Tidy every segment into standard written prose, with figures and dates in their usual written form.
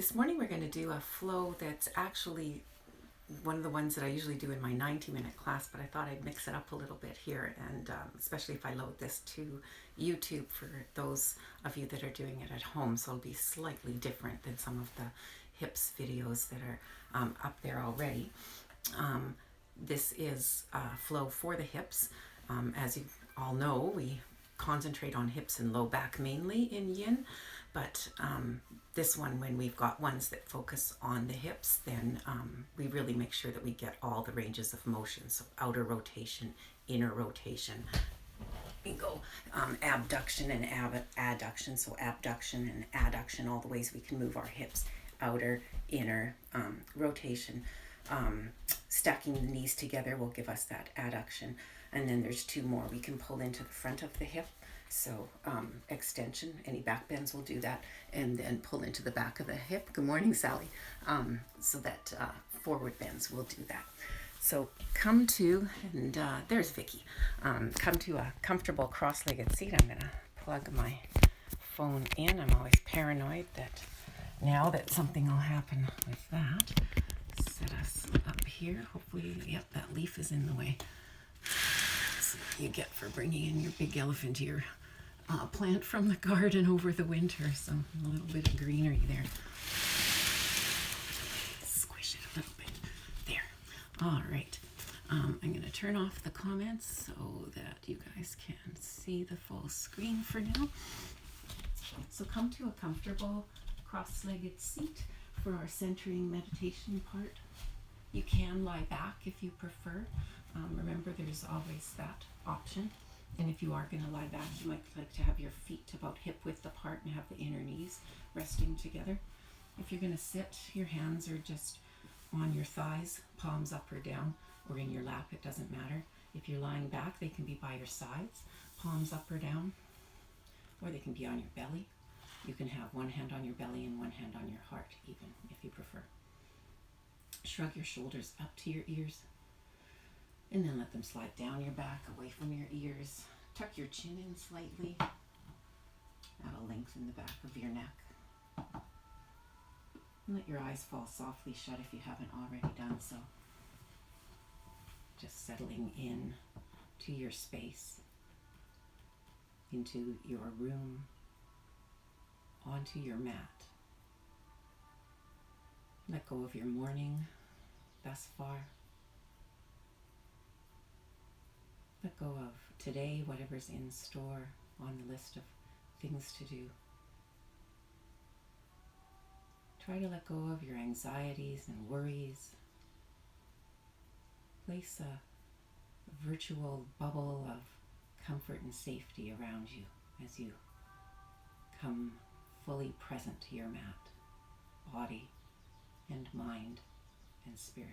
This morning we're going to do a flow that's actually one of the ones that I usually do in my 90-minute class, but I thought I'd mix it up a little bit here, and especially if I load this to YouTube for those of you that are doing it at home, so it'll be slightly different than some of the hips videos that are up there already. This is a flow for the hips. As you all know, we concentrate on hips and low back mainly in yin, but this one, when we've got ones that focus on the hips, then we really make sure that we get all the ranges of motion. So outer rotation, inner rotation. We go abduction and adduction. So abduction and adduction, all the ways we can move our hips. Outer, inner, rotation. Stacking the knees together will give us that adduction. And then there's two more. We can pull into the front of the hip. So extension, any back bends will do that, and then pull into the back of the hip. Good morning, Sally. So that forward bends will do that. So come to, and there's Vicky. Come to a comfortable cross-legged seat. I'm gonna plug my phone in. I'm always paranoid that now that something will happen with that. Set us up here. Hopefully, yep, that leaf is in the way. That's what you get for bringing in your big elephant ear plant from the garden over the winter. So a little bit of greenery there. Squish it a little bit. There. All right. I'm going to turn off the comments so that you guys can see the full screen for now. So come to a comfortable cross-legged seat for our centering meditation part. You can lie back if you prefer. Remember, there's always that option. And if you are going to lie back, you might like to have your feet about hip width apart and have the inner knees resting together. If you're going to sit, your hands are just on your thighs, palms up or down, or in your lap, it doesn't matter. If you're lying back, they can be by your sides, palms up or down, or they can be on your belly. You can have one hand on your belly and one hand on your heart, even, if you prefer. Shrug your shoulders up to your ears, and then let them slide down your back, away from your ears. Tuck your chin in slightly. That'll lengthen the back of your neck. And let your eyes fall softly shut if you haven't already done so. Just settling in to your space, into your room, onto your mat. Let go of your morning thus far. Let go of today, whatever's in store on the list of things to do. Try to let go of your anxieties and worries. Place a virtual bubble of comfort and safety around you as you come fully present to your mat, body and mind and spirit.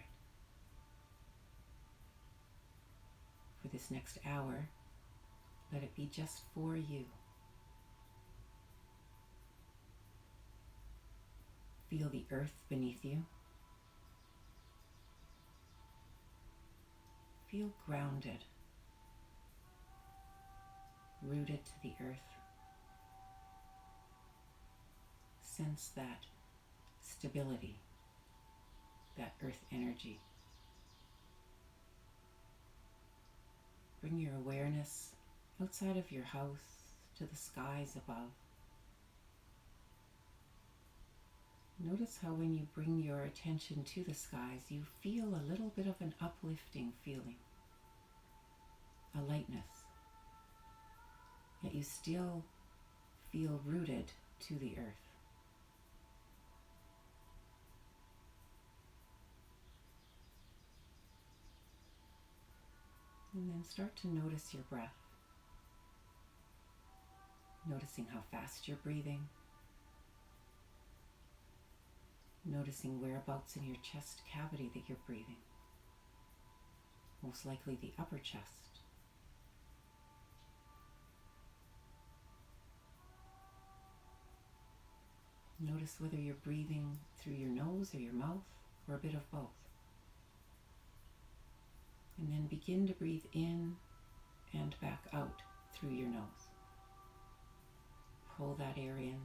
For this next hour, let it be just for you. Feel the earth beneath you. Feel grounded, rooted to the earth. Sense that stability, that earth energy. Bring your awareness outside of your house to the skies above. Notice how when you bring your attention to the skies, you feel a little bit of an uplifting feeling, a lightness, yet you still feel rooted to the earth. And then start to notice your breath, noticing how fast you're breathing, noticing whereabouts in your chest cavity that you're breathing, most likely the upper chest. Notice whether you're breathing through your nose or your mouth, or a bit of both. And then begin to breathe in and back out through your nose. Pull that air in,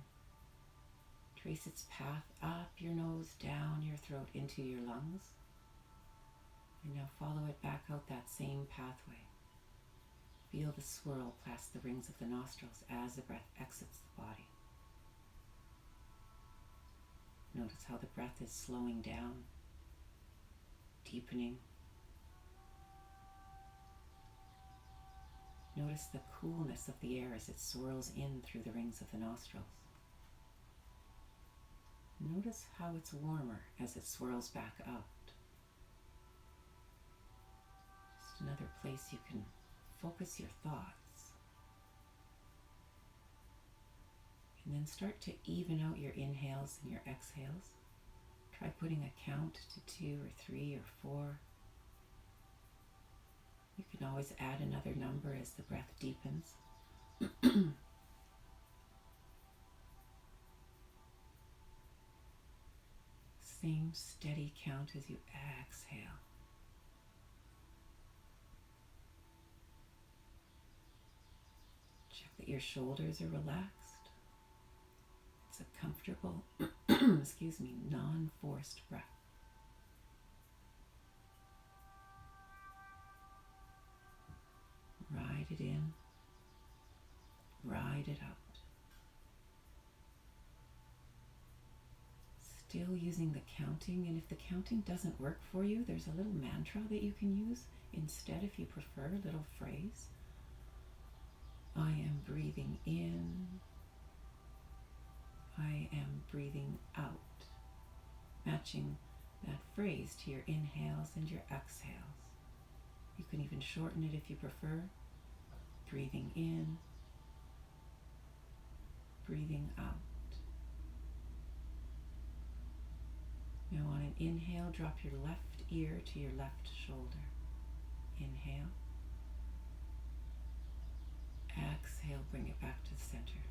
Trace its path up your nose, down your throat, into your lungs. And now follow it back out that same pathway. Feel the swirl past the rings of the nostrils as the breath exits the body. Notice how the breath is slowing down, deepening. Notice the coolness of the air as it swirls in through the rings of the nostrils. Notice how it's warmer as it swirls back out. Just another place you can focus your thoughts. And then start to even out your inhales and your exhales. Try putting a count to 2 or 3 or 4. You can always add another number as the breath deepens. Same steady count as you exhale. Check that your shoulders are relaxed. It's a comfortable, non-forced breath. Ride it in, ride it out. Still using the counting, and if the counting doesn't work for you, there's a little mantra that you can use instead if you prefer, a little phrase. I am breathing in, I am breathing out. Matching that phrase to your inhales and your exhales. You can even shorten it if you prefer. Breathing in, breathing out. Now on an inhale, drop your left ear to your left shoulder. Inhale. Exhale, bring it back to the center.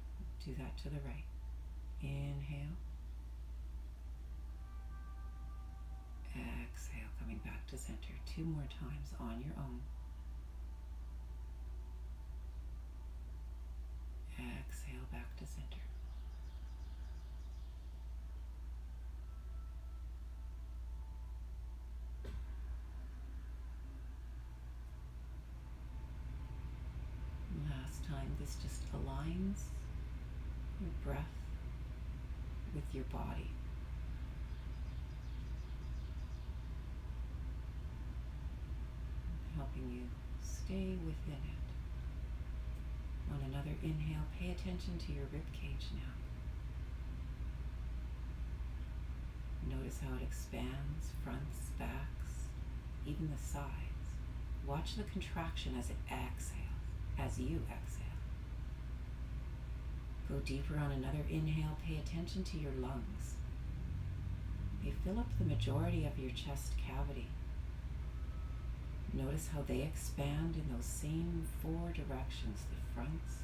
Do that to the right. Inhale. Exhale, coming back to center. 2 more times on your own. Exhale, back to center. Last time, this just aligns your breath with your body. Helping you stay within it. On another inhale, pay attention to your rib cage now. Notice how it expands, fronts, backs, even the sides. Watch the contraction as it exhales, as you exhale. Go deeper on another inhale, pay attention to your lungs. They fill up the majority of your chest cavity. Notice how they expand in those same 4 directions, the fronts.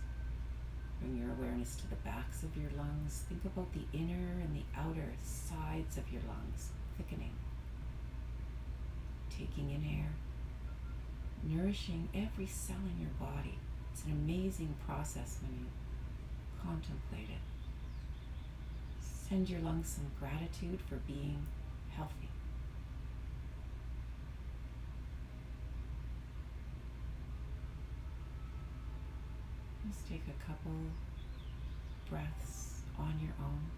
Bring your awareness to the backs of your lungs. Think about the inner and the outer sides of your lungs, thickening. Taking in air, nourishing every cell in your body. It's an amazing process when you contemplate it. Send your lungs some gratitude for being healthy. Just take a couple breaths on your own.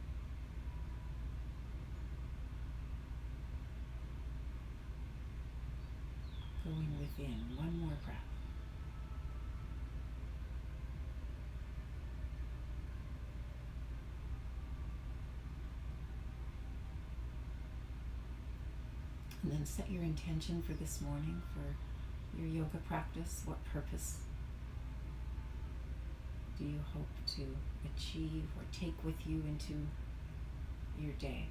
Going within, one more breath. And then set your intention for this morning, for your yoga practice. What purpose do you hope to achieve or take with you into your day?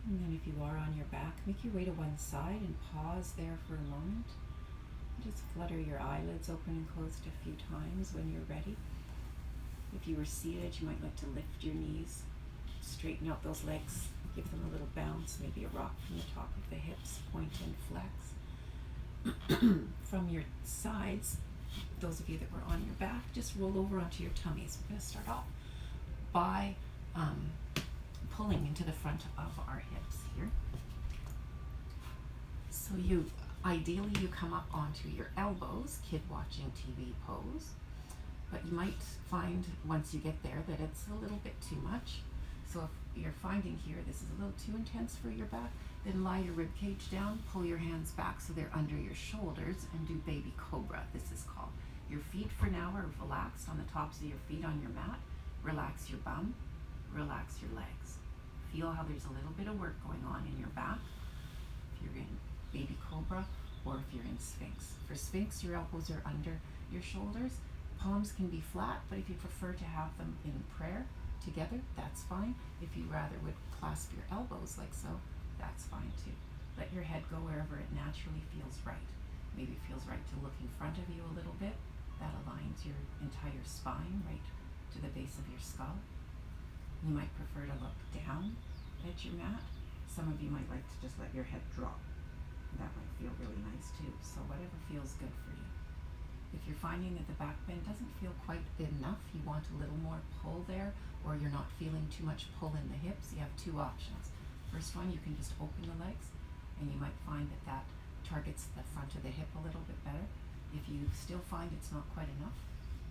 And then if you are on your back, make your way to one side and pause there for a moment. Just flutter your eyelids open and closed a few times when you're ready. If you were seated, you might like to lift your knees, straighten out those legs, give them a little bounce, maybe a rock from the top of the hips, point and flex. From your sides, those of you that were on your back, just roll over onto your tummies. We're going to start off by pulling into the front of our hips here. So ideally you come up onto your elbows, kid watching TV pose, but you might find once you get there that it's a little bit too much. So if you're finding here this is a little too intense for your back, then lie your rib cage down, pull your hands back so they're under your shoulders, and do baby cobra, this is called. Your feet for now are relaxed on the tops of your feet on your mat. Relax your bum, relax your legs. Feel how there's a little bit of work going on in your back if you're in baby cobra or if you're in sphinx. For sphinx, your elbows are under your shoulders. Palms can be flat, but if you prefer to have them in prayer together, that's fine. If you rather would clasp your elbows like so, that's fine too. Let your head go wherever it naturally feels right. Maybe it feels right to look in front of you a little bit. That aligns your entire spine right to the base of your skull. You might prefer to look down at your mat. Some of you might like to just let your head drop. That might feel really nice too. So whatever feels good for you. If you're finding that the back bend doesn't feel quite enough, you want a little more pull there, or you're not feeling too much pull in the hips, you have two options. First one, you can just open the legs, and you might find that that targets the front of the hip a little bit better. If you still find it's not quite enough,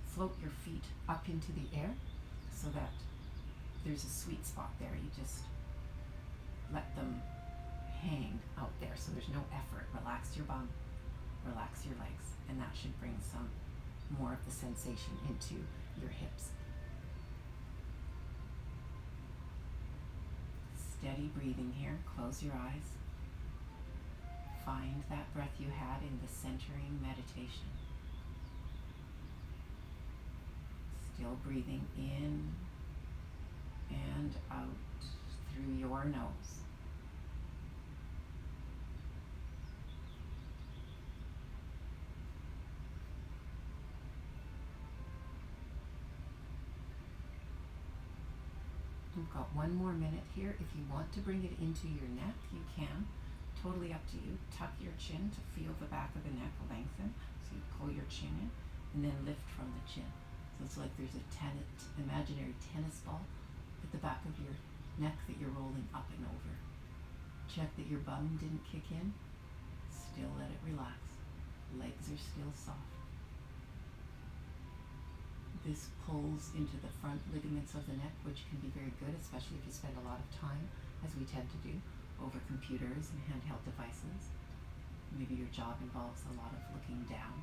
float your feet up into the air so that there's a sweet spot there. You just let them hang out there so there's no effort. Relax your bum, relax your legs, and that should bring some more of the sensation into your hips. Steady breathing here. Close your eyes. Find that breath you had in the centering meditation. Still breathing in and out through your nose. We've got one more minute here. If you want to bring it into your neck, you can. Totally up to you. Tuck your chin to feel the back of the neck lengthen. So you pull your chin in and then lift from the chin. So it's like there's a imaginary tennis ball at the back of your neck that you're rolling up and over. Check that your bum didn't kick in. Still let it relax. Legs are still soft. This pulls into the front ligaments of the neck, which can be very good, especially if you spend a lot of time, as we tend to do, over computers and handheld devices. Maybe your job involves a lot of looking down.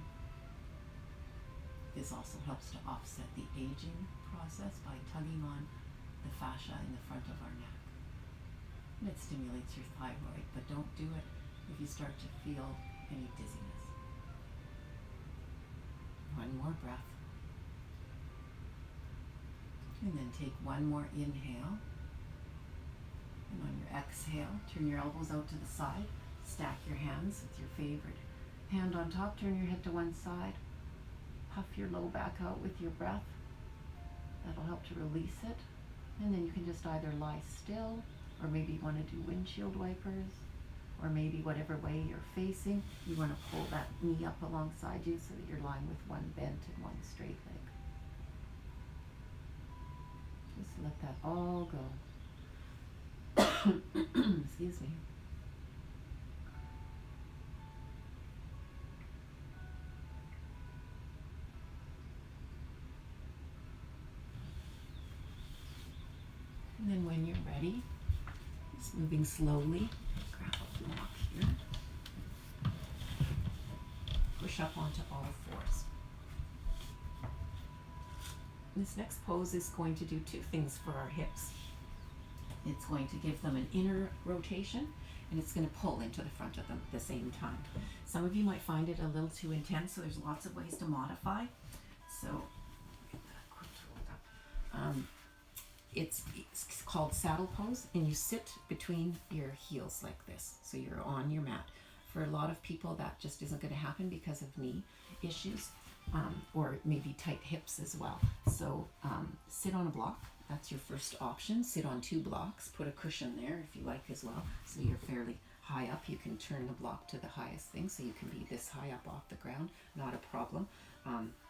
This also helps to offset the aging process by tugging on the fascia in the front of our neck. And it stimulates your thyroid, but don't do it if you start to feel any dizziness. One more breath. And then take one more inhale. And on your exhale, turn your elbows out to the side. Stack your hands with your favorite hand on top. Turn your head to one side. Puff your low back out with your breath. That'll help to release it. And then you can just either lie still, or maybe you want to do windshield wipers, or maybe whatever way you're facing, you want to pull that knee up alongside you so that you're lying with one bent and one straight leg. Just let that all go. Excuse me. And then when you're ready, just moving slowly, grab a block here. Push up onto all fours. This next pose is going to do two things for our hips. It's going to give them an inner rotation, and it's going to pull into the front of them at the same time. Some of you might find it a little too intense, so there's lots of ways to modify. So, get that quick rolled up. It's called saddle pose, and you sit between your heels like this, so you're on your mat. For a lot of people, that just isn't going to happen because of knee issues. Or maybe tight hips as well. So sit on a block That's your first option. Sit on 2 blocks. Put a cushion there if you like as well. So you're fairly high up. You can turn the block to the highest thing so you can be this high up off the ground. Not a problem,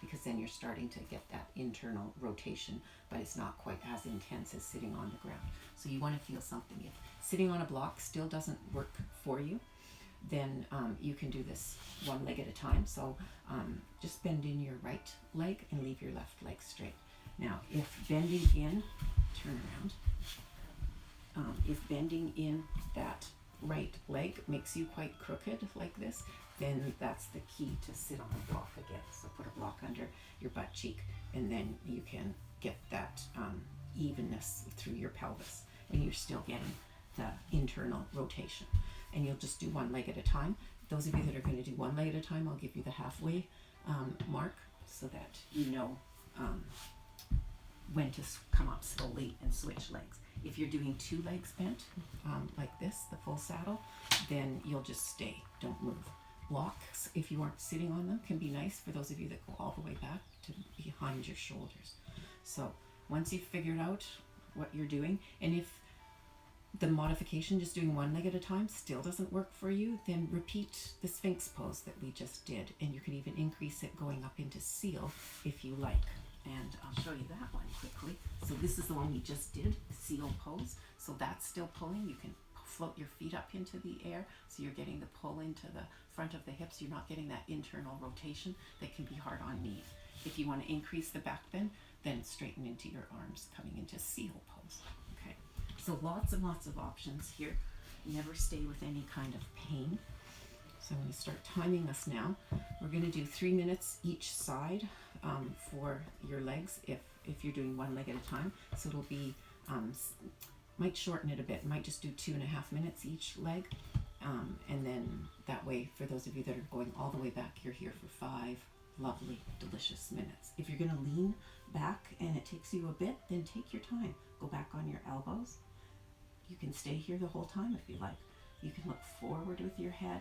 because then you're starting to get that internal rotation, but it's not quite as intense as sitting on the ground. So you want to feel something. If sitting on a block still doesn't work for you, then you can do this one leg at a time. So just bend in your right leg and leave your left leg straight. Now, if bending in, turn around, if bending in that right leg makes you quite crooked like this, then that's the key to sit on a block again. So put a block under your butt cheek, and then you can get that evenness through your pelvis, and you're still getting the internal rotation. And you'll just do one leg at a time. Those of you that are going to do one leg at a time, I'll give you the halfway mark so that you know when to come up slowly and switch legs. If you're doing 2 legs bent, like this, the full saddle, then you'll just stay, don't move. Blocks, if you aren't sitting on them, can be nice for those of you that go all the way back to behind your shoulders. So once you've figured out what you're doing, and if the modification, just doing one leg at a time, still doesn't work for you, then repeat the Sphinx pose that we just did, and you can even increase it going up into seal if you like. And I'll show you that one quickly. So this is the one we just did, seal pose. So that's still pulling. You can float your feet up into the air, so you're getting the pull into the front of the hips. You're not getting that internal rotation that can be hard on knees. If you want to increase the back bend, then straighten into your arms, coming into seal pose. Okay, so lots and lots of options here. Never stay with any kind of pain. So I'm going to start timing us now. We're going to do 3 minutes each side for your legs if you're doing one leg at a time. So it'll be, might shorten it a bit, might just do 2.5 minutes each leg. And then that way, for those of you that are going all the way back, you're here for 5 lovely, delicious minutes. If you're going to lean back and it takes you a bit, then take your time. Go back on your elbows. You can stay here the whole time if you like. You can look forward with your head.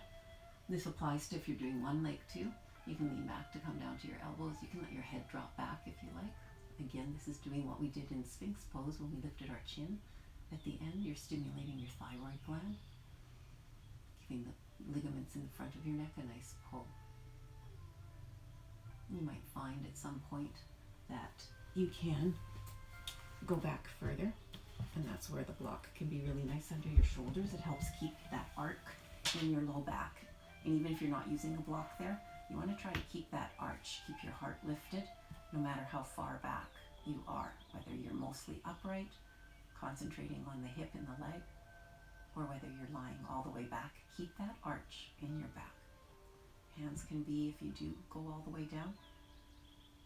This applies to if you're doing one leg too. You can lean back to come down to your elbows. You can let your head drop back if you like. Again, this is doing what we did in Sphinx pose when we lifted our chin. At the end, you're stimulating your thyroid gland, giving the ligaments in the front of your neck a nice pull. You might find at some point that you can go back further, and that's where the block can be really nice under your shoulders. It helps keep that arc in your low back. And even if you're not using a block there, you want to try to keep that arch, keep your heart lifted, no matter how far back you are, whether you're mostly upright, concentrating on the hip and the leg, or whether you're lying all the way back. Keep that arch in your back. Hands can be, if you do go all the way down,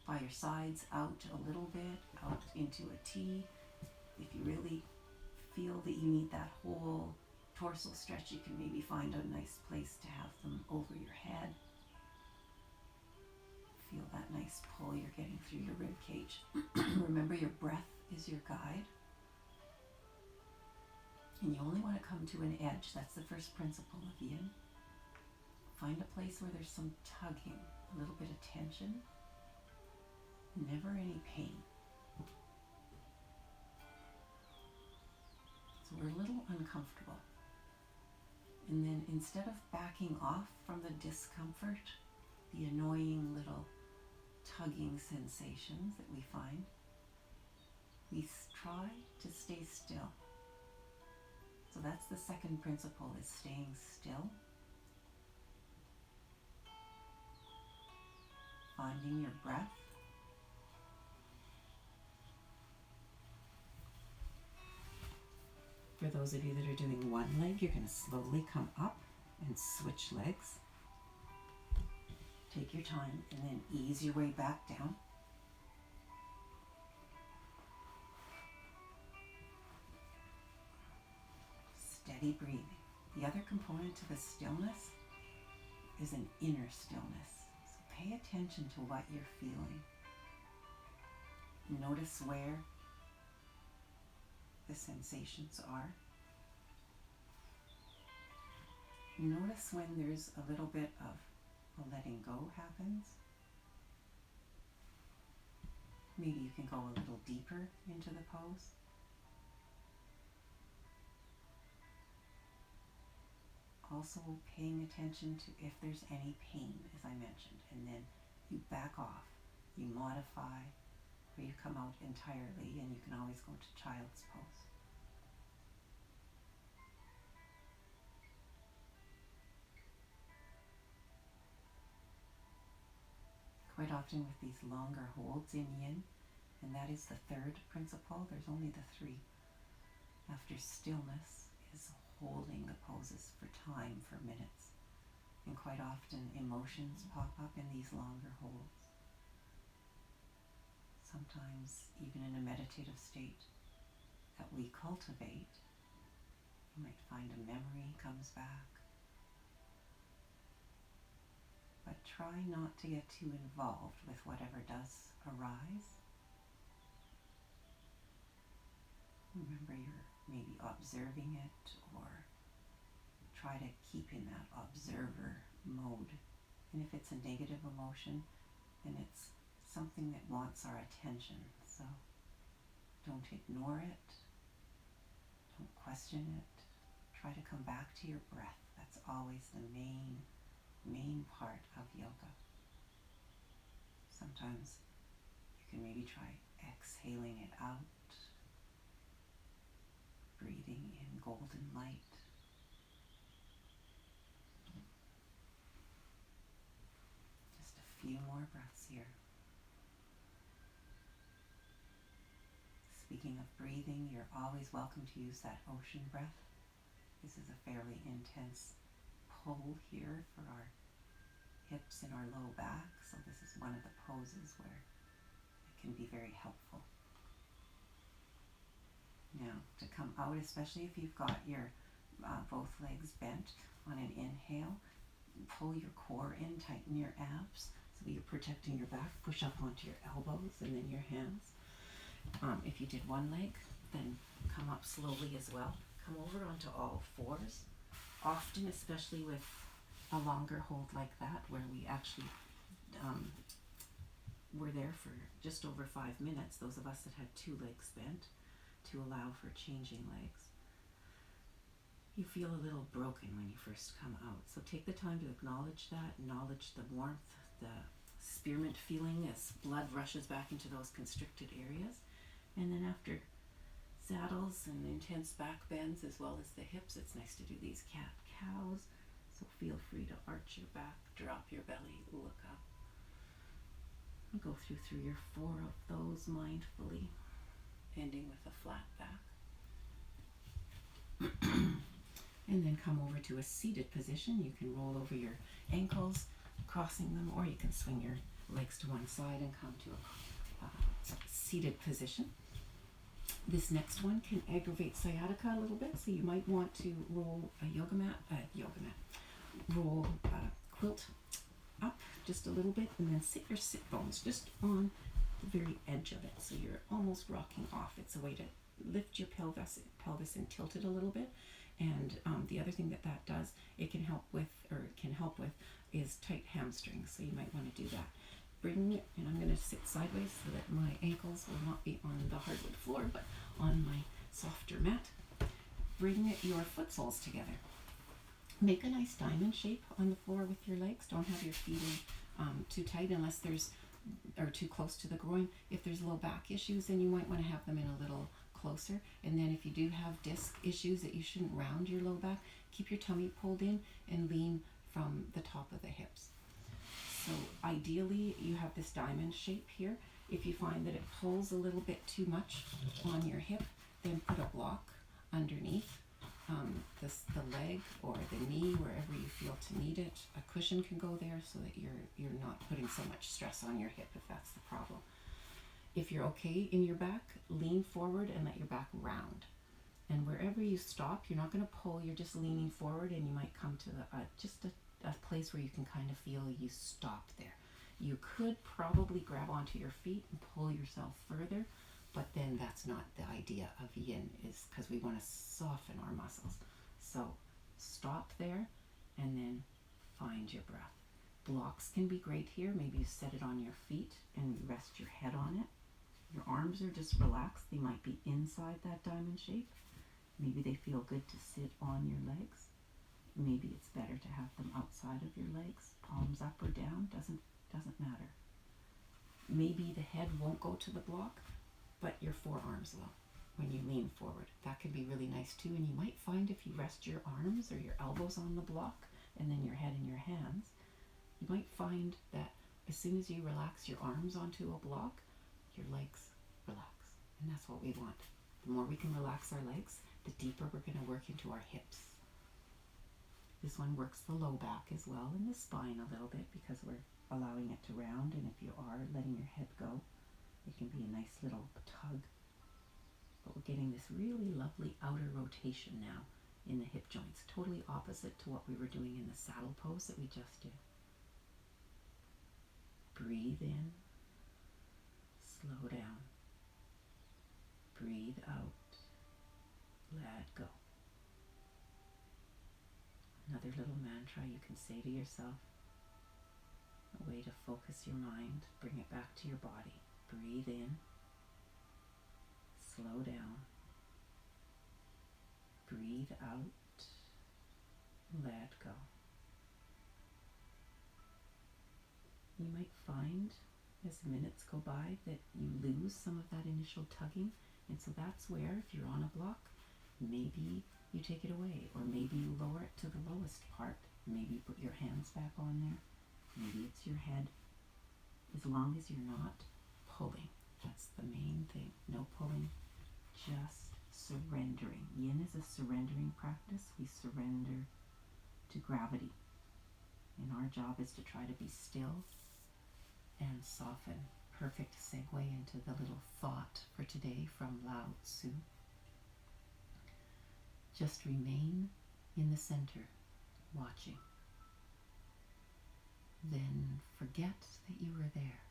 by your sides, out a little bit, out into a T. If you really feel that you need that whole torso stretch, you can maybe find a nice place to have them over your head. Feel that nice pull you're getting through your rib cage. Remember, your breath is your guide. And you only want to come to an edge. That's the first principle of yin. Find a place where there's some tugging, a little bit of tension, never any pain. So we're a little uncomfortable. And then instead of backing off from the discomfort, the annoying little tugging sensations that we find, we try to stay still. So that's the second principle, is staying still. Finding your breath. For those of you that are doing one leg, you're going to slowly come up and switch legs. Take your time and then ease your way back down. Steady breathing. The other component to the stillness is an inner stillness. So pay attention to what you're feeling. Notice where the sensations are. Notice when there's a little bit of a letting go happens. Maybe you can go a little deeper into the pose. Also paying attention to if there's any pain, as I mentioned, and then you back off, you modify, or you come out entirely, and you can always go to child's pose. Quite often with these longer holds in yin, and that is the third principle, there's only the three. After stillness is holding the poses for time, for minutes. And quite often emotions pop up in these longer holds. Sometimes even in a meditative state that we cultivate, you might find a memory comes back. But try not to get too involved with whatever does arise. Remember, you're maybe observing it, or try to keep in that observer mode. And if it's a negative emotion, then it's something that wants our attention. So don't ignore it. Don't question it. Try to come back to your breath. That's always the main part of yoga. Sometimes you can maybe try exhaling it out, breathing in golden light. Just a few more breaths here. Speaking of breathing, you're always welcome to use that ocean breath. This is a fairly intense pull here for our hips and our low back, so this is one of the poses where it can be very helpful. Now, to come out, especially if you've got your both legs bent, on an inhale, pull your core in, tighten your abs, so that you're protecting your back. Push up onto your elbows and then your hands. If you did one leg, then come up slowly as well. Come over onto all fours. Often, especially with a longer hold like that, where we actually were there for just over 5 minutes, those of us that had 2 legs bent, to allow for changing legs. You feel a little broken when you first come out. So take the time to acknowledge that, acknowledge the warmth, the spearmint feeling as blood rushes back into those constricted areas. And then after saddles and intense back bends as well as the hips, it's nice to do these cat-cows. So feel free to arch your back, drop your belly, look up. And go through your 4 of those mindfully, ending with a flat back. And then come over to a seated position. You can roll over your ankles, crossing them, or you can swing your legs to one side and come to a seated position. This next one can aggravate sciatica a little bit, so you might want to roll a yoga mat, roll a quilt up just a little bit, and then sit your sit bones just on the very edge of it, so you're almost rocking off. It's a way to lift your pelvis and tilt it a little bit. And the other thing that does, it can help with is tight hamstrings, so you might want to do that. Bring it, and I'm going to sit sideways so that my ankles will not be on the hardwood floor, but on my softer mat. Bring your foot soles together. Make a nice diamond shape on the floor with your legs. Don't have your feet in too tight unless or too close to the groin. If there's low back issues, then you might want to have them in a little closer. And then if you do have disc issues that you shouldn't round your low back, keep your tummy pulled in and lean from the top of the hips. So ideally you have this diamond shape here. If you find that it pulls a little bit too much on your hip, then put a block underneath the leg or the knee, wherever you feel to need it. A cushion can go there so that you're not putting so much stress on your hip if that's the problem. If you're okay in your back, lean forward and let your back round. And wherever you stop, you're not going to pull, you're just leaning forward, and you might come to a place where you can kind of feel you stop there. You could probably grab onto your feet and pull yourself further, but then that's not the idea of yin, is because we want to soften our muscles. So stop there and then find your breath. Blocks can be great here. Maybe you set it on your feet and rest your head on it. Your arms are just relaxed. They might be inside that diamond shape. Maybe they feel good to sit on your legs. Maybe it's better to have them outside of your legs, palms up or down, doesn't matter. Maybe the head won't go to the block, but your forearms will when you lean forward. That can be really nice too, and you might find if you rest your arms or your elbows on the block and then your head in your hands, you might find that as soon as you relax your arms onto a block, your legs relax. And that's what we want. The more we can relax our legs, the deeper we're going to work into our hips. This one works the low back as well and the spine a little bit because we're allowing it to round, and if you are letting your head go, it can be a nice little tug. But we're getting this really lovely outer rotation now in the hip joints, totally opposite to what we were doing in the saddle pose that we just did. Breathe in, slow down. Breathe out, let go. Another little mantra you can say to yourself, a way to focus your mind, bring it back to your body. Breathe in, slow down, breathe out, let go. You might find as the minutes go by that you lose some of that initial tugging, and so that's where, if you're on a block, maybe you take it away, or maybe you lower it to the lowest part. Maybe put your hands back on there. Maybe it's your head. As long as you're not pulling. That's the main thing. No pulling, just surrendering. Yin is a surrendering practice. We surrender to gravity. And our job is to try to be still and soften. Perfect segue into the little thought for today from Lao Tzu. Just remain in the center, watching. Then forget that you were there.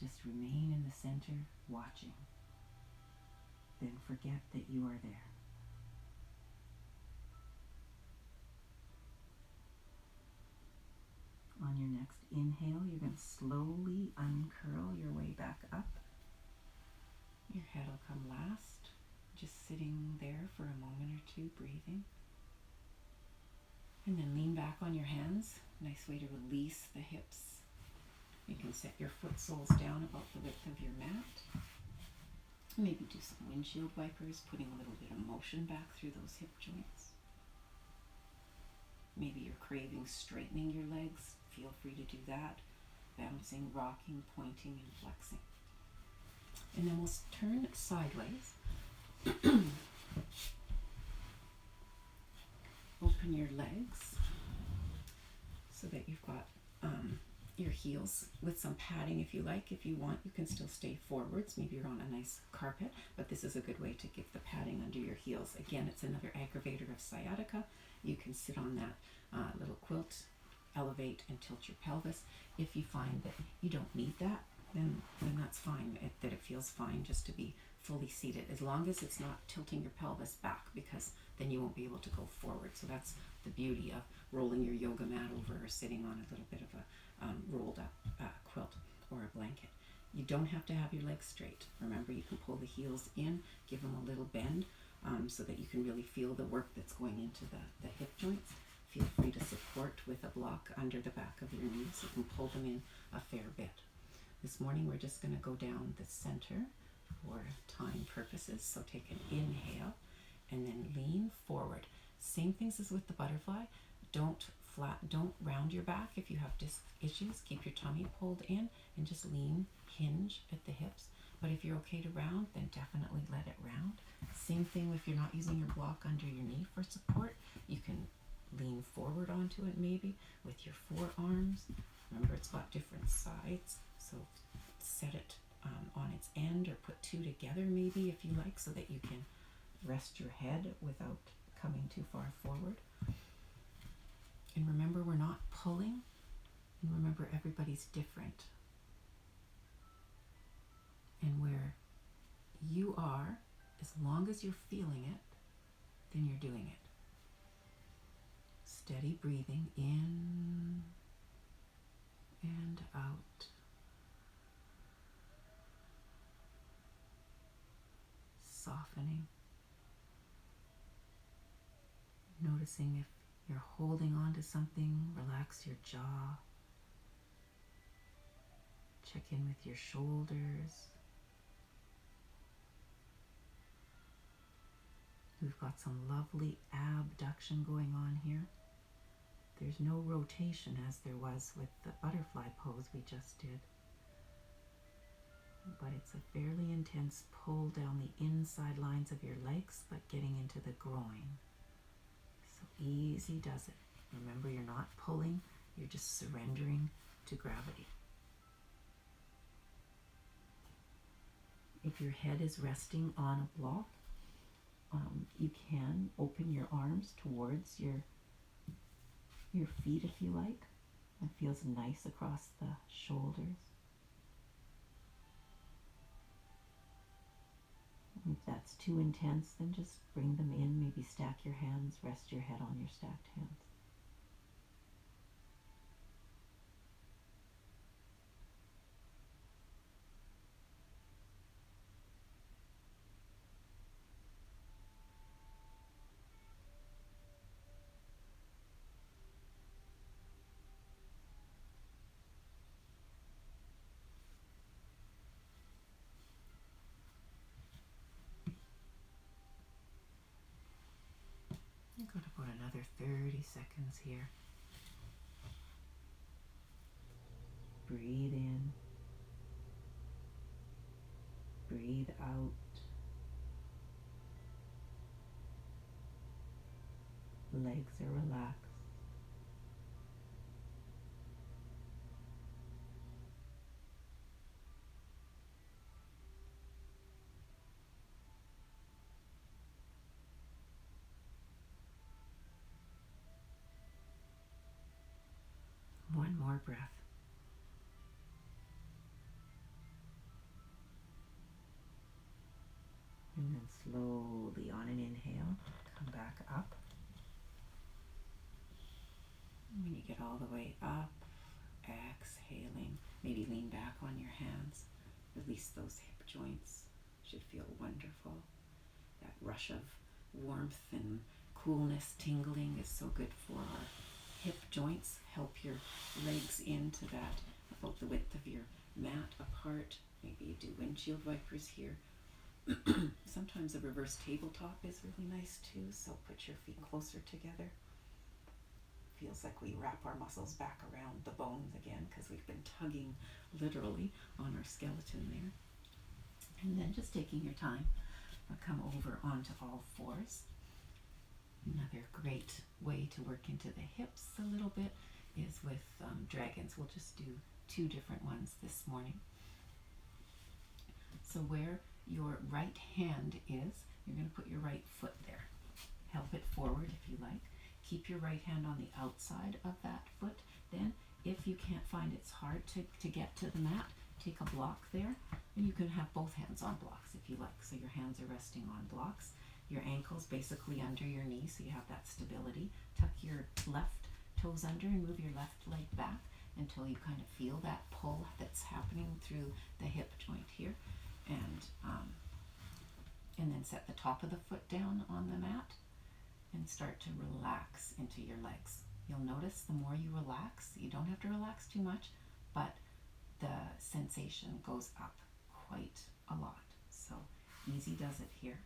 Just remain in the center, watching. Then forget that you are there. On your next inhale, you're going to slowly uncurl your way back up. Your head will come last, just sitting there for a moment or two, breathing. And then lean back on your hands. Nice way to release the hips. You can set your foot soles down about the width of your mat. Maybe do some windshield wipers, putting a little bit of motion back through those hip joints. Maybe you're craving straightening your legs. Feel free to do that. Bouncing, rocking, pointing, and flexing. And then we'll turn sideways. Open your legs so that you've got your heels with some padding if you like. If you want, you can still stay forwards. Maybe you're on a nice carpet, but this is a good way to give the padding under your heels. Again, it's another aggravator of sciatica. You can sit on that little quilt, elevate and tilt your pelvis. If you find that you don't need that, then that's fine, that it feels fine just to be fully seated, as long as it's not tilting your pelvis back, because then you won't be able to go forward. So that's the beauty of rolling your yoga mat over or sitting on a little bit of a rolled up quilt or a blanket. You don't have to have your legs straight. Remember, you can pull the heels in, give them a little bend so that you can really feel the work that's going into the hip joints. Feel free to support with a block under the back of your knees. You can pull them in a fair bit. This morning we're just going to go down the center for time purposes. So take an inhale and then lean forward. Same things as with the butterfly. Don't round your back if you have disc issues. Keep your tummy pulled in and just lean, hinge at the hips. But if you're okay to round, then definitely let it round. Same thing if you're not using your block under your knee for support. You can lean forward onto it maybe with your forearms. Remember, it's got different sides, so set it on its end, or put two together maybe if you like, so that you can rest your head without coming too far forward. And remember, we're not pulling, and remember, everybody's different. And where you are, as long as you're feeling it, then you're doing it. Steady breathing in and out. softening. Noticing if you're holding on to something, relax your jaw. Check in with your shoulders. We've got some lovely abduction going on here. There's no rotation as there was with the butterfly pose we just did. But it's a fairly intense pull down the inside lines of your legs, but getting into the groin. So easy does it. Remember, you're not pulling, you're just surrendering to gravity. If your head is resting on a block, you can open your arms towards your feet if you like. It feels nice across the shoulders. If that's too intense, then just bring them in. Maybe stack your hands, rest your head on your stacked hands. I've got about another 30 seconds here. Breathe in. Breathe out. Legs are relaxed. One more breath. And then slowly on an inhale, come back up. And when you get all the way up, exhaling, maybe lean back on your hands. Release those hip joints. Should feel wonderful. That rush of warmth and coolness, tingling is so good for our hip joints. Help your legs into that, about the width of your mat apart. Maybe you do windshield wipers here. Sometimes a reverse tabletop is really nice too, so put your feet closer together. Feels like we wrap our muscles back around the bones again because we've been tugging literally on our skeleton there. And then just taking your time, come over onto all fours. Another great way to work into the hips a little bit is with dragons. We'll just do 2 different ones this morning. So where your right hand is, you're going to put your right foot there. Help it forward if you like. Keep your right hand on the outside of that foot. Then, if you can't find it's hard to get to the mat, take a block there, and you can have both hands on blocks if you like. So your hands are resting on blocks. Your ankles basically under your knee, so you have that stability. Tuck your left toes under and move your left leg back until you kind of feel that pull that's happening through the hip joint here. And then set the top of the foot down on the mat and start to relax into your legs. You'll notice the more you relax, you don't have to relax too much, but the sensation goes up quite a lot. So easy does it here.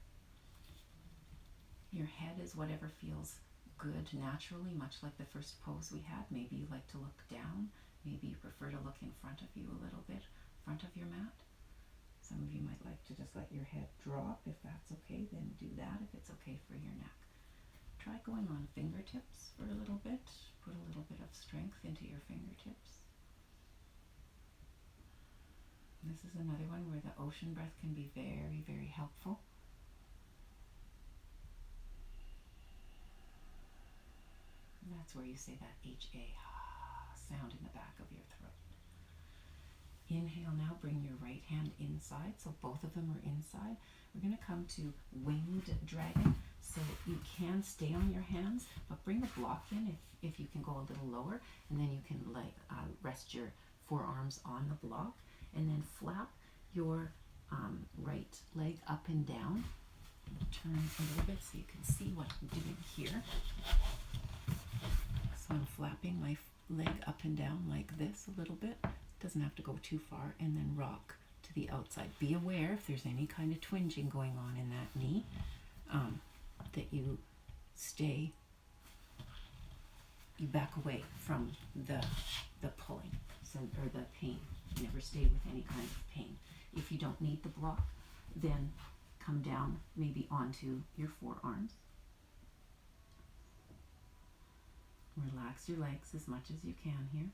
Your head is whatever feels good naturally, much like the first pose we had. Maybe you like to look down. Maybe you prefer to look in front of you a little bit, front of your mat. Some of you might like to just let your head drop. If that's okay, then do that if it's okay for your neck. Try going on fingertips for a little bit. Put a little bit of strength into your fingertips. This is another one where the ocean breath can be very, very helpful. And that's where you say that H-A sound in the back of your throat. Inhale now, bring your right hand inside, so both of them are inside. We're going to come to winged dragon, so you can stay on your hands, but bring the block in if you can go a little lower, and then you can rest your forearms on the block, and then flap your right leg up and down, Turn a little bit so you can see what I'm doing here. So I'm flapping my leg up and down like this a little bit. Doesn't have to go too far, and then rock to the outside. Be aware if there's any kind of twinging going on in that knee, that you back away from the pulling, so, or the pain. Never stay with any kind of pain. If you don't need the block, then come down maybe onto your forearms. Relax your legs as much as you can here.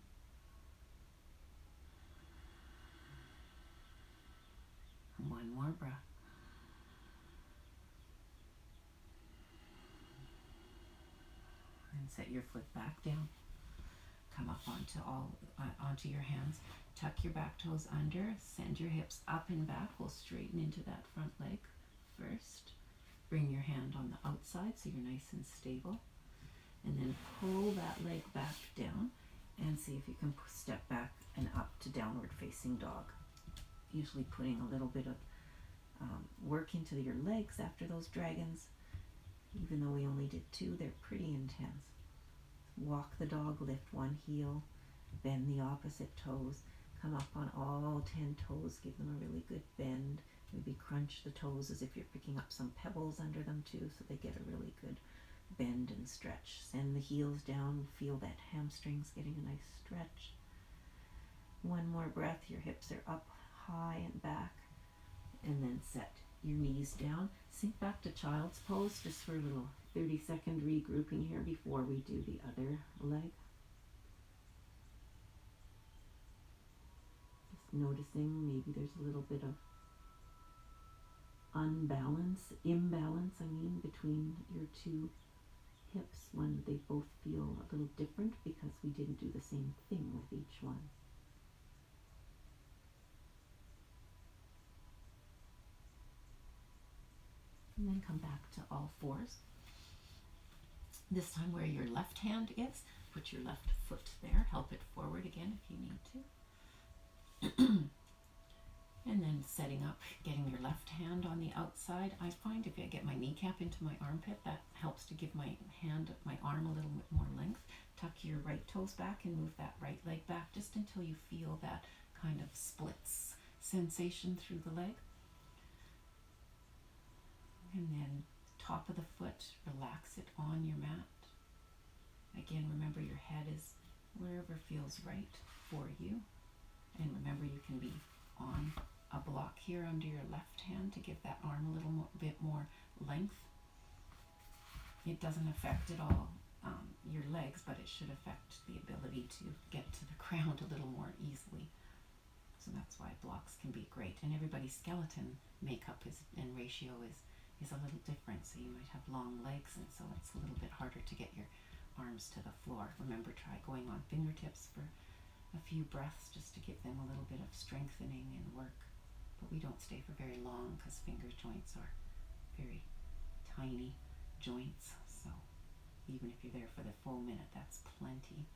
One more breath. And set your foot back down. Come up onto your hands. Tuck your back toes under. Send your hips up and back. We'll straighten into that front leg first. Bring your hand on the outside so you're nice and stable. And then pull that leg back down and see if you can step back and up to downward facing dog. Usually putting a little bit of work into your legs after those dragons. Even though we only did 2, they're pretty intense. Walk the dog, lift one heel, bend the opposite toes, come up on all 10 toes, give them a really good bend. Maybe crunch the toes as if you're picking up some pebbles under them too, so they get a really good bend and stretch. Send the heels down, feel that hamstrings getting a nice stretch. One more breath, your hips are up high and back, and then set your knees down. Sink back to child's pose just for a little 30-second regrouping here before we do the other leg. Just noticing maybe there's a little bit of imbalance, between your 2 hips when they both feel a little different because we didn't do the same thing with each one. And then come back to all fours. This time where your left hand is, put your left foot there, help it forward again if you need to. And then setting up, getting your left hand on the outside. I find if I get my kneecap into my armpit, that helps to give my arm a little bit more length. Tuck your right toes back and move that right leg back just until you feel that kind of splits sensation through the leg. And then top of the foot, relax it on your mat. Again, remember your head is wherever feels right for you. And remember you can be on a block here under your left hand to give that arm a little bit more length. It doesn't affect at all your legs, but it should affect the ability to get to the ground a little more easily. So that's why blocks can be great. And everybody's skeleton makeup and ratio is a little different. So you might have long legs, and so it's a little bit harder to get your arms to the floor. Remember, try going on fingertips for a few breaths just to give them a little bit of strengthening and work. But we don't stay for very long because finger joints are very tiny joints. So even if you're there for the full minute, that's plenty.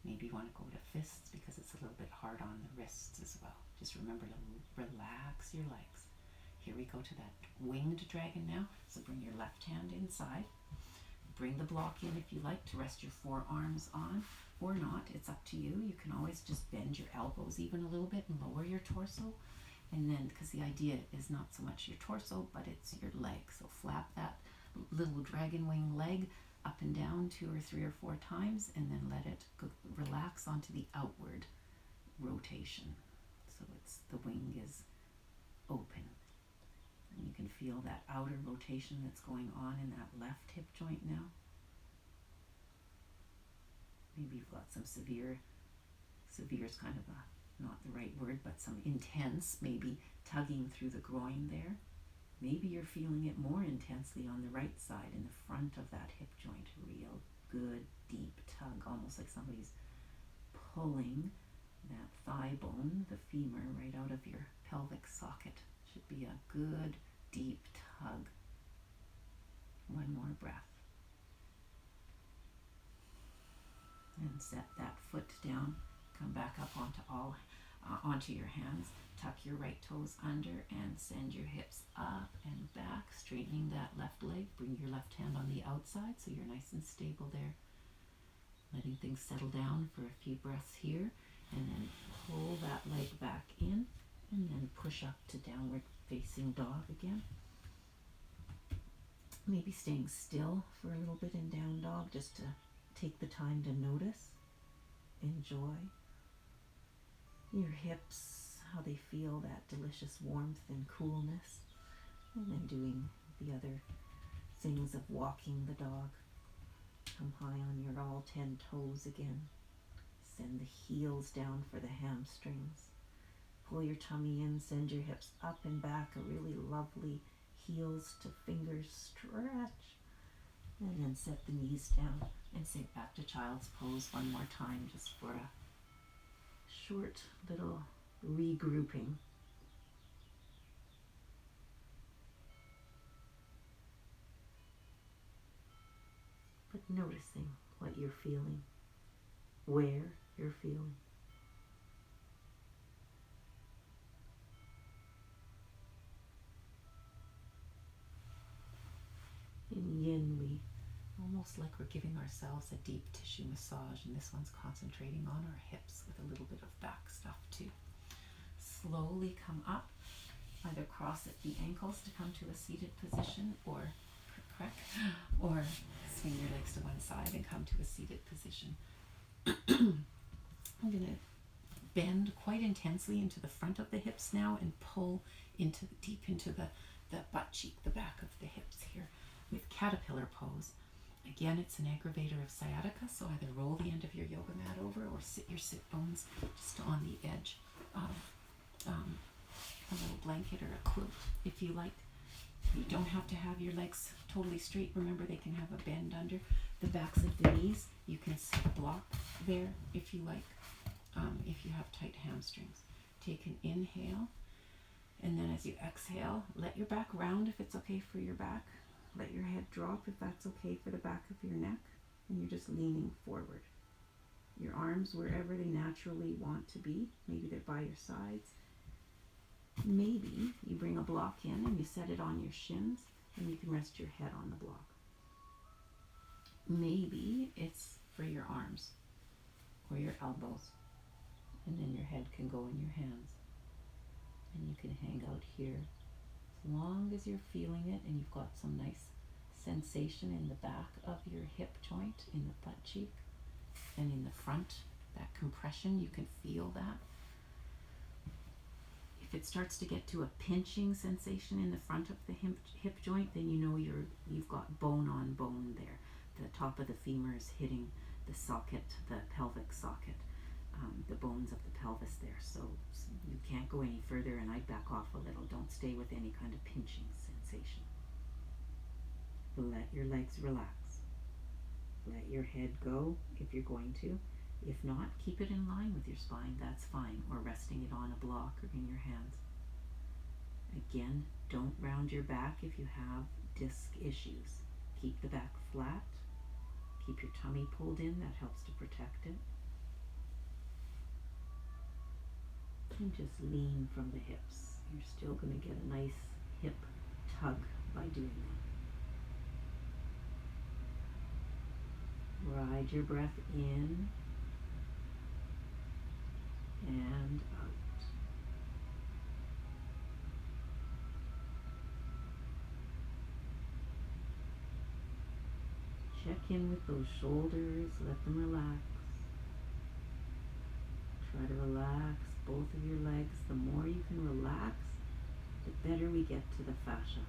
Maybe you want to go to fists because it's a little bit hard on the wrists as well. Just remember to relax your legs. Here we go to that winged dragon now. So bring your left hand inside. Bring the block in if you like to rest your forearms on, or not. It's up to you. You can always just bend your elbows even a little bit and lower your torso. And then, because the idea is not so much your torso, but it's your leg. So flap that little dragon wing leg up and down 2 or 3 or 4 times, and then let it go, relax onto the outward rotation. So the wing is open. And you can feel that outer rotation that's going on in that left hip joint now. Maybe you've got some severe is kind of not the right word, but some intense, maybe tugging through the groin there. Maybe you're feeling it more intensely on the right side in the front of that hip joint. Real good, deep tug, almost like somebody's pulling that thigh bone, the femur, right out of your pelvic socket. Should be a good, deep tug. One more breath. And set that foot down. Come back up onto onto your hands. Tuck your right toes under and send your hips up and back, straightening that left leg. Bring your left hand on the outside so you're nice and stable there. Letting things settle down for a few breaths here, and then pull that leg back in, and then push up to downward facing dog again. Maybe staying still for a little bit in down dog, just to take the time to notice, enjoy your hips, how they feel that delicious warmth and coolness, and then doing the other things of walking the dog. Come high on your all 10 toes again. Send the heels down for the hamstrings. Pull your tummy in, send your hips up and back, a really lovely heels to fingers stretch. And then set the knees down and sink back to child's pose one more time, just for a short little regrouping. But noticing what you're feeling, where you're feeling. In yin, we almost like we're giving ourselves a deep tissue massage, and this one's concentrating on our hips with a little bit of back stuff too. Slowly come up, either cross at the ankles to come to a seated position, or swing your legs to one side and come to a seated position. I'm going to bend quite intensely into the front of the hips now and pull deep into the butt cheek, the back of the hips here, with caterpillar pose. Again, it's an aggravator of sciatica, so either roll the end of your yoga mat over or sit your sit bones just on the edge of a little blanket or a quilt if you like. You don't have to have your legs totally straight. Remember, they can have a bend under the backs of the knees. You can set a block there if you like, if you have tight hamstrings. Take an inhale, and then as you exhale, let your back round if it's okay for your back. Let your head drop if that's okay for the back of your neck, and you're just leaning forward. Your arms wherever they naturally want to be. Maybe they're by your sides. Maybe you bring a block in and you set it on your shins, and you can rest your head on the block. Maybe it's for your arms or your elbows, and then your head can go in your hands, and you can hang out here as long as you're feeling it and you've got some nice sensation in the back of your hip joint, in the butt cheek, and in the front, that compression. You can feel that. If it starts to get to a pinching sensation in the front of the hip joint, then you know you've got bone on bone there. The top of the femur is hitting the socket, the pelvic socket, the bones of the pelvis there. So you can't go any further, and I'd back off a little. Don't stay with any kind of pinching sensation. Let your legs relax. Let your head go if you're going to. If not, keep it in line with your spine, that's fine, or resting it on a block or in your hands. Again, don't round your back if you have disc issues. Keep the back flat. Keep your tummy pulled in, that helps to protect it. And just lean from the hips. You're still going to get a nice hip tug by doing that. Ride your breath in and out. Check in with those shoulders, let them relax. Try to relax both of your legs. The more you can relax, the better we get to the fascia.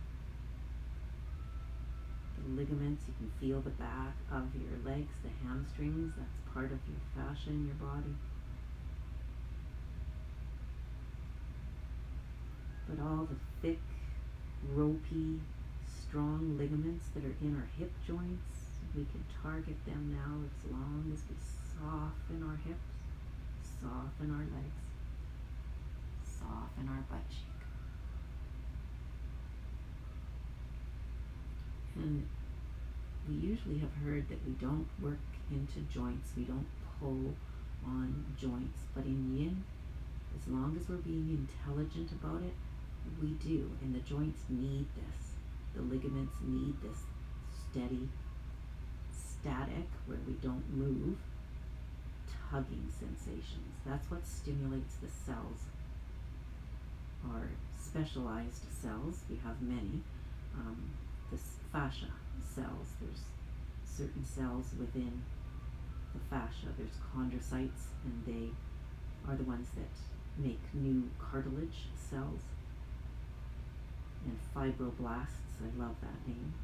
The ligaments, you can feel the back of your legs, the hamstrings, that's part of your fascia in your body. But all the thick, ropey, strong ligaments that are in our hip joints, we can target them now as long as we soften our hips, soften our legs, soften our butt cheek. And we usually have heard that we don't work into joints, we don't pull on joints, but in yin, As long as we're being intelligent about it, we do. And the joints need this. The ligaments need this steady, static, where we don't move, tugging sensations. That's what stimulates the cells. Our specialized cells, we have many. The fascia cells, there's certain cells within the fascia. There's chondrocytes, and they are the ones that make new cartilage cells. And fibroblasts, I love that name.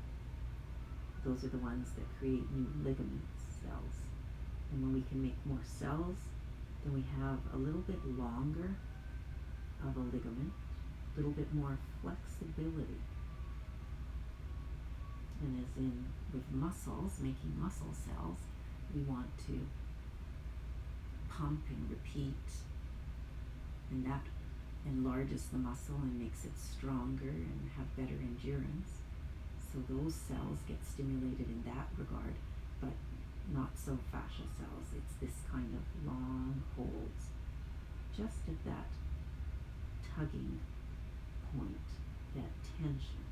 Those are the ones that create new ligament cells. And when we can make more cells, then we have a little bit longer of a ligament, a little bit more flexibility. And as in with muscles, making muscle cells, we want to pump and repeat, and that enlarges the muscle and makes it stronger and have better endurance. So those cells get stimulated in that regard, but not so fascia cells. It's this kind of long holds, just at that tugging point, that tension.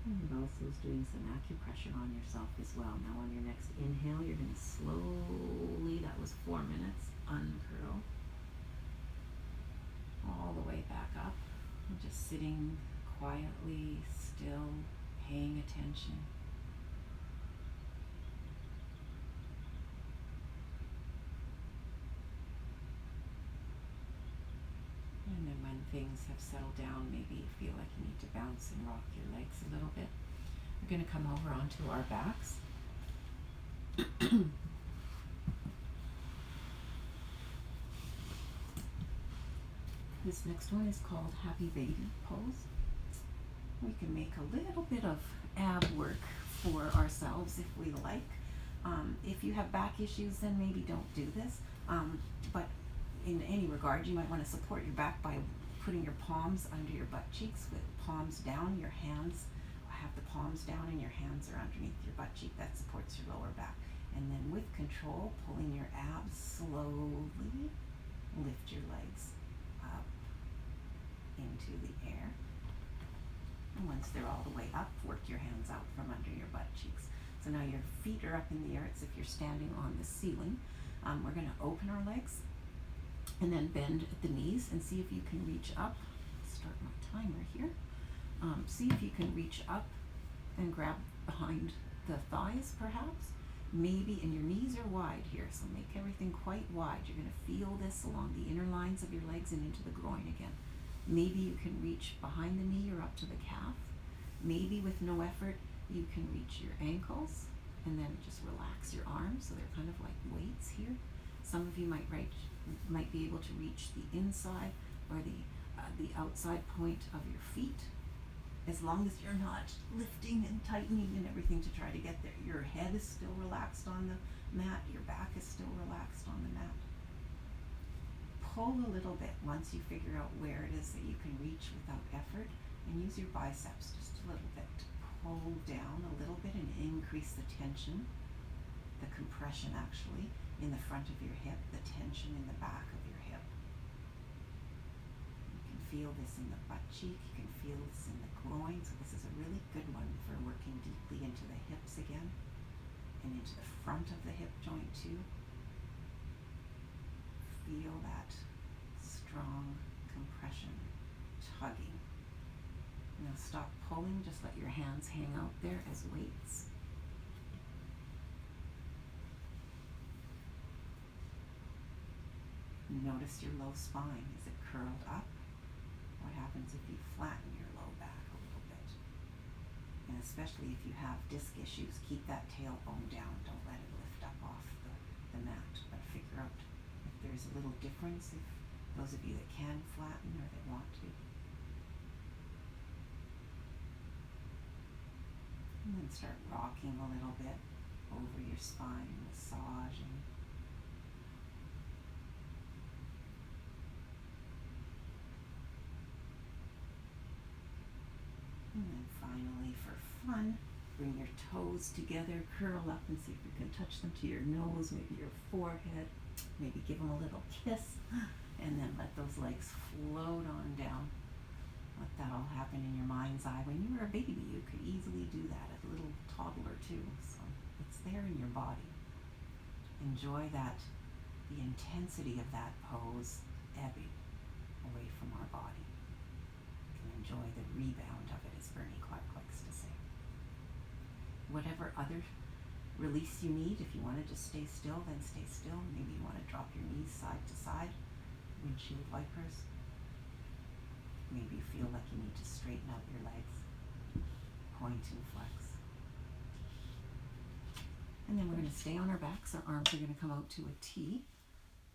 And also is doing some acupressure on yourself as well. Now on your next inhale, you're going to slowly, that was 4 minutes, uncurl all the way back up. And just sitting quietly, still, paying attention. And then when things have settled down, maybe you feel like you need to bounce and rock your legs a little bit. We're going to come over onto our backs. This next one is called Happy Baby Pose. We can make a little bit of ab work for ourselves if we like. If you have back issues, then maybe don't do this. But in any regard, you might want to support your back by putting your palms under your butt cheeks with palms down. Your hands have the palms down and your hands are underneath your butt cheek. That supports your lower back. And then with control, pulling your abs slowly, lift your legs up into the air. And once they're all the way up, work your hands out from under your butt cheeks. So now your feet are up in the air. It's if you're standing on the ceiling. We're going to open our legs and then bend at the knees and see if you can reach up. Start my timer here. See if you can reach up and grab behind the thighs perhaps. Maybe, and your knees are wide here, so make everything quite wide. You're going to feel this along the inner lines of your legs and into the groin again. Maybe you can reach behind the knee or up to the calf. Maybe with no effort, you can reach your ankles and then just relax your arms so they're kind of like weights here. Some of you might be able to reach the inside or the outside point of your feet, as long as you're not lifting and tightening and everything to try to get there. Your head is still relaxed on the mat, your back is still relaxed on the mat. Pull a little bit once you figure out where it is that you can reach without effort, and use your biceps just a little bit to pull down a little bit and increase the tension, the compression actually, in the front of your hip, the tension in the back of your hip. You can feel this in the butt cheek, you can feel this in the groin, so this is a really good one for working deeply into the hips again, and into the front of the hip joint too. Feel that strong compression, tugging. Now stop pulling, just let your hands hang out there as weights. Notice your low spine. Is it curled up? What happens if you flatten your low back a little bit? And especially if you have disc issues, keep that tailbone down. Don't let it lift up off the mat, but figure out if there's a little difference, if those of you that can flatten or that want to. And then start rocking a little bit over your spine, massaging. And then finally, for fun, Bring your toes together, curl up and see if you can touch them to your nose, maybe your forehead, maybe give them a little kiss, and then let those legs float on down. Let that all happen in your mind's eye. When you were a baby, you could easily do that, a little toddler too, so it's there in your body. Enjoy that, the intensity of that pose ebbing away from our body. You can enjoy the rebound of it, as Bernie Clark likes to say. Whatever other release you need, if you want to just stay still, then stay still. Maybe you want to drop your knees side to side, windshield wipers. Maybe you feel like you need to straighten out your legs, point and flex. And then we're going to stay on our backs. Our arms are going to come out to a T.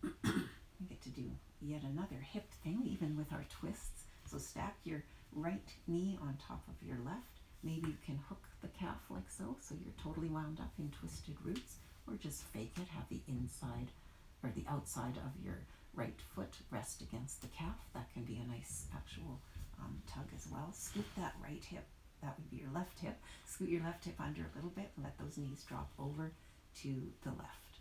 We get to do yet another hip thing, even with our twists. So stack your right knee on top of your left. Maybe you can hook the calf like so you're totally wound up in twisted roots, or just fake it, have the inside or the outside of your right foot rest against the calf. That can be a nice actual tug as well. Scoot that right hip, that would be your left hip. Scoot your left hip under a little bit and let those knees drop over to the left.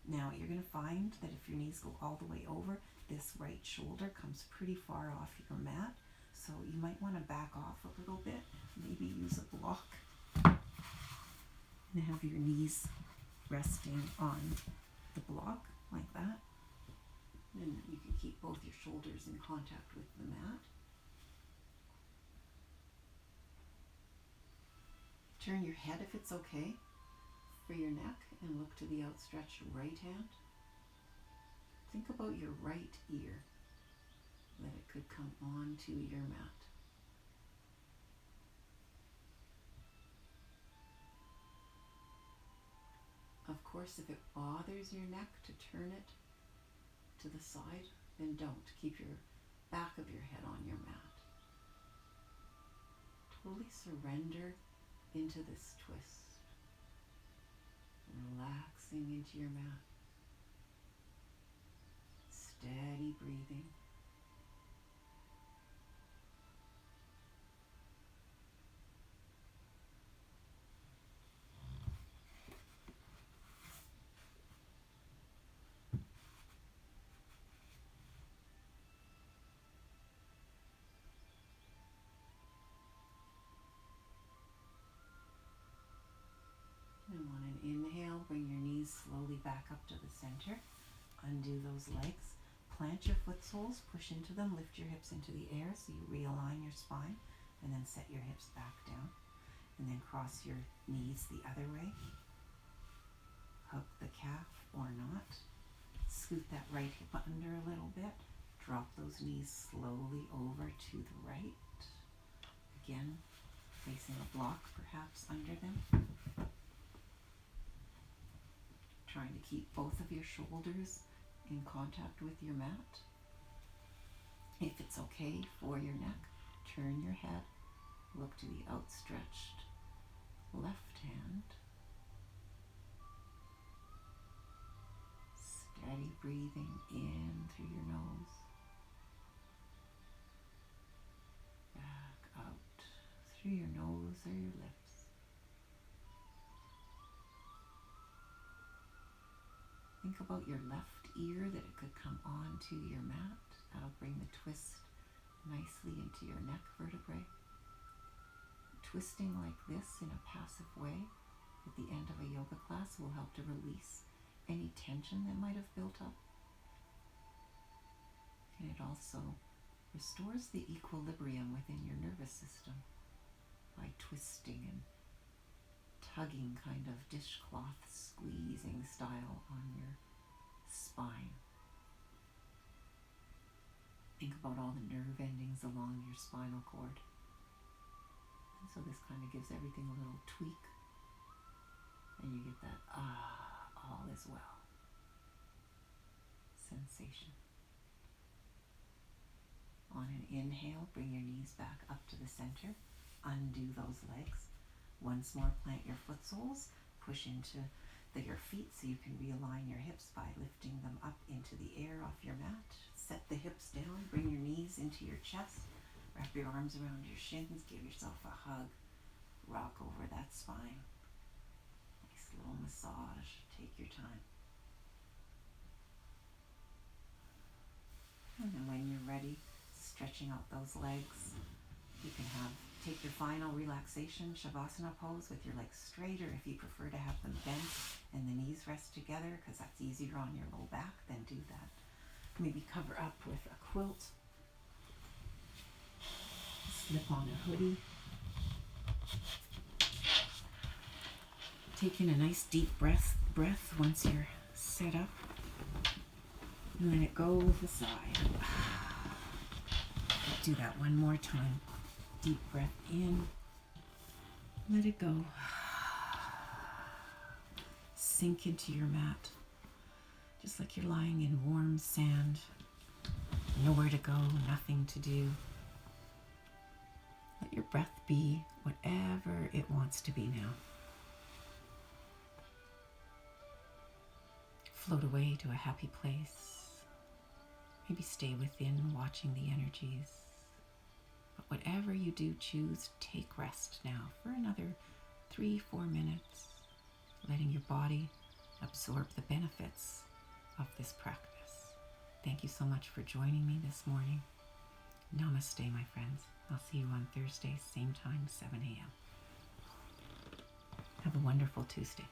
Now you're going to find that if your knees go all the way over, this right shoulder comes pretty far off your mat. So you might want to back off a little bit, maybe use a block, and have your knees resting on the block like that. And you can keep both your shoulders in contact with the mat. Turn your head if it's okay for your neck and look to the outstretched right hand. Think about your right ear, that it could come onto your mat. Of course, if it bothers your neck to turn it to the side, then don't. Keep your back of your head on your mat. Totally surrender into this twist, relaxing into your mat, steady breathing. And on an inhale, bring your knees slowly back up to the center. Undo those legs. Plant your foot soles, push into them, lift your hips into the air so you realign your spine, and then set your hips back down. And then cross your knees the other way. Hook the calf or not. Scoot that right hip under a little bit. Drop those knees slowly over to the right. Again, facing a block perhaps under them. Trying to keep both of your shoulders in contact with your mat. If it's okay for your neck, turn your head, look to the outstretched left hand. Steady breathing in through your nose, back out through your nose or your lips. Think about your left ear, that it could come onto your mat. That'll bring the twist nicely into your neck vertebrae. Twisting like this in a passive way at the end of a yoga class will help to release any tension that might have built up. And it also restores the equilibrium within your nervous system by twisting and tugging, kind of dishcloth squeezing style on your spine. Think about all the nerve endings along your spinal cord. And so this kind of gives everything a little tweak, and you get that all is well sensation. On an inhale, bring your knees back up to the center. Undo those legs. Once more, plant your foot soles. Push into your feet so you can realign your hips by lifting them up into the air off your mat. Set the hips down. Bring your knees into your chest. Wrap your arms around your shins. Give yourself a hug. rock over that spine. Nice little massage. Take your time. And then when you're ready, stretching out those legs, you can take your final relaxation Shavasana pose with your legs straight, or if you prefer to have them bent and the knees rest together because that's easier on your low back, then do that. Maybe cover up with a quilt, slip on a hoodie. Take in a nice deep breath once you're set up, and let it go with a sigh. Do that one more time. Deep breath in, let it go. Sink into your mat, just like you're lying in warm sand. Nowhere to go, nothing to do. Let your breath be whatever it wants to be now. Float away to a happy place. Maybe stay within, watching the energies. But whatever you do, choose, take rest now for another 3-4 minutes, letting your body absorb the benefits of this practice. Thank you so much for joining me this morning. Namaste, my friends. I'll see you on Thursday, same time, 7 a.m. Have a wonderful Tuesday.